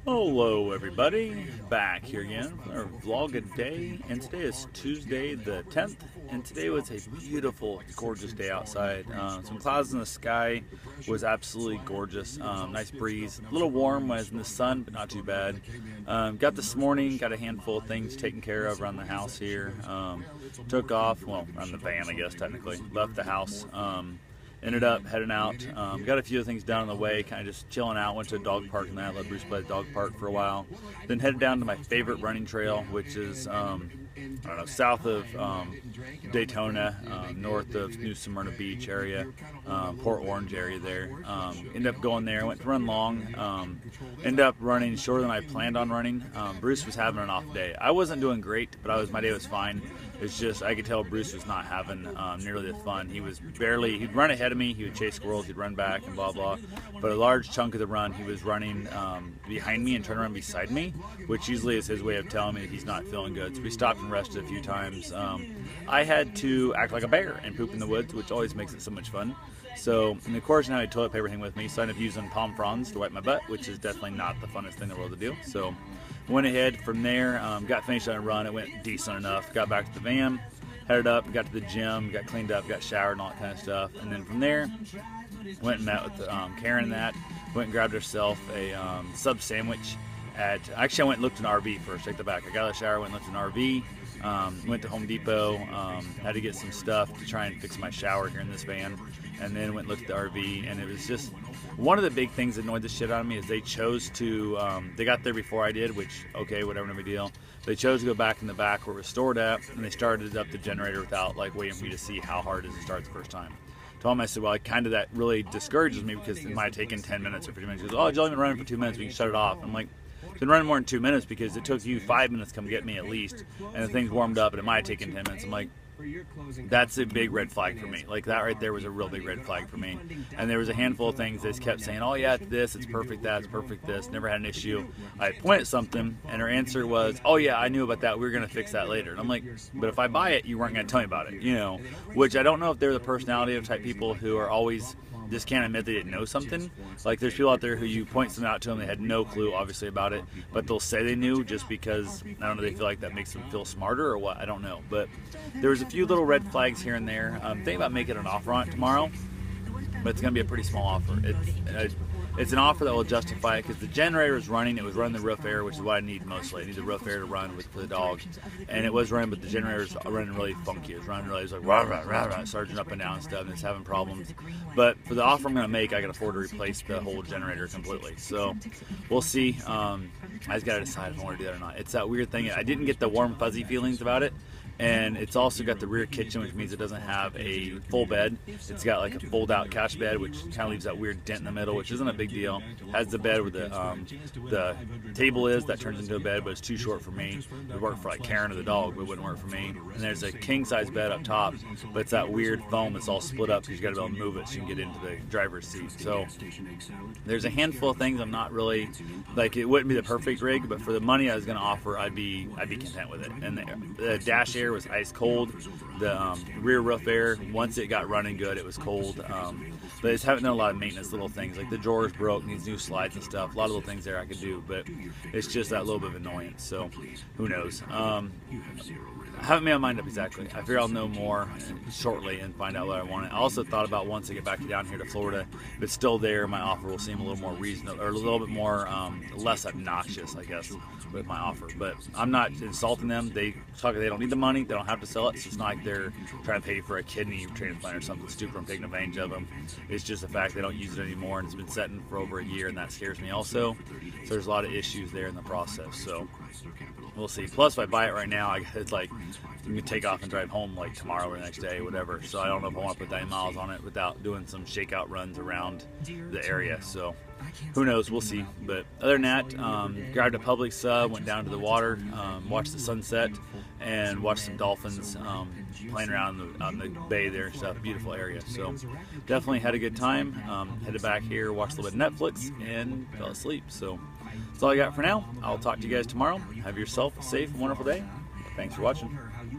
Hello everybody, back here again for our vlog a day, and today is Tuesday the 10th, and today was a beautiful, gorgeous day outside. Some clouds in the sky, was absolutely gorgeous. Nice breeze, a little warm when I was in the sun, but not too bad. Got this morning, got a handful of things taken care of around the house here. Took off, well, around the van I guess technically, left the house. Ended up heading out, got a few things done on the way, kind of just chilling out, went to a dog park and let Bruce play the dog park for a while. Then headed down to my favorite running trail, which is, I don't know, south of Daytona, north of New Smyrna Beach area, Port Orange area there. Ended up going there, went to run long, ended up running shorter than I planned on running. Bruce was having an off day. I wasn't doing great, but my day was fine. It's just, I could tell Bruce was not having nearly the fun. He'd run ahead of me, he would chase squirrels, he'd run back and blah blah. But a large chunk of the run, he was running behind me and turning around beside me, which usually is his way of telling me that he's not feeling good. So we stopped and rested a few times. I had to act like a bear and poop in the woods, which always makes it so much fun. So, and of course, now I had toilet paper thing with me, so I ended up using palm fronds to wipe my butt, which is definitely not the funnest thing in the world to do. So, went ahead from there, got finished on a run. It went decent enough. Got back to the van, headed up, got to the gym, got cleaned up, got showered and all that kind of stuff. And then from there, went and met with Karen and that. Went and grabbed herself a sub sandwich actually I went and looked in an RV first, take the back. I got out of the shower, went and looked in an RV, went to Home Depot, had to get some stuff to try and fix my shower here in this van, and then went and looked at the RV, and it was just, one of the big things that annoyed the shit out of me is they chose to, they got there before I did, which, okay, whatever, no big deal. They chose to go back in the back where it was stored at, and they started up the generator without like waiting for me to see how hard it is to start the first time. Told him, I said, well, kind of that really discourages me because it might have taken 10 minutes or 15 minutes. He goes, oh, you've only been running for 2 minutes, we can shut it off. I'm like, it's been running more than 2 minutes because it took you 5 minutes to come get me at least, and the thing's warmed up and it might have taken 10 minutes. I'm like, that's a big red flag for me. Like, that right there was a real big red flag for me. And there was a handful of things they just kept saying, oh yeah, it's this, it's perfect that, it's perfect this, never had an issue. I pointed at something and her answer was, oh yeah, I knew about that, we were going to fix that later. And I'm like, but if I buy it, you weren't going to tell me about it, you know, which I don't know if they're the personality of type people who are always just can't admit they didn't know something. Like, there's people out there who you point something out to them, they had no clue obviously about it, but they'll say they knew just because, I don't know, they feel like that makes them feel smarter or what, I don't know. But there was a few little red flags here and there. Thinking about making an offer on it tomorrow, but it's going to be a pretty small offer. It's an offer that will justify it because the generator is running. It was running the roof air, which is what I need mostly. I need the roof air to run for the dog. And it was running, but the generator's running really funky. It was running really, it was like rah, rah, rah, rah, surging up and down and stuff, and it's having problems. But for the offer I'm going to make, I can afford to replace the whole generator completely. So we'll see. I just got to decide if I want to do that or not. It's that weird thing. I didn't get the warm, fuzzy feelings about it. And it's also got the rear kitchen, which means it doesn't have a full bed. It's got like a fold-out couch bed, which kind of leaves that weird dent in the middle, which isn't a big deal. Has the bed where the table is that turns into a bed, but it's too short for me. It would work for like Karen or the dog, but it wouldn't work for me. And there's a king-size bed up top, but it's that weird foam that's all split up because you got to be able to move it so you can get into the driver's seat. So there's a handful of things I'm not really, like, it wouldn't be the perfect rig, but for the money I was going to offer, I'd be content with it. And the dash air was ice cold. The rear roof air, once it got running good, it was cold. But it's haven't done a lot of maintenance, little things like the drawers broke, needs new slides and stuff. A lot of little things there I could do, but it's just that little bit of annoyance. So who knows? I haven't made my mind up exactly. I figure I'll know more shortly and find out what I want. I also thought about once I get back down here to Florida, if it's still there, my offer will seem a little more reasonable, or a little bit more less obnoxious, I guess, with my offer. But I'm not insulting them. They don't need the money. They don't have to sell it. So it's not like they're trying to pay for a kidney transplant or something stupid. I'm taking advantage of them. It's just the fact they don't use it anymore, and it's been sitting for over a year, and that scares me also. So there's a lot of issues there in the process. So we'll see. Plus, if I buy it right now, it's like you can take off and drive home like tomorrow or the next day, whatever. So I don't know if I want to put that many miles on it without doing some shakeout runs around the area. So who knows? We'll see. But other than that, grabbed a Publix sub, went down to the water, watched the sunset, and watched some dolphins playing around on the bay there and stuff. Beautiful area. So definitely had a good time. Headed back here, watched a little bit of Netflix, and fell asleep. So that's all I got for now. I'll talk to you guys tomorrow. Have yourself a safe and wonderful day. Thanks for watching.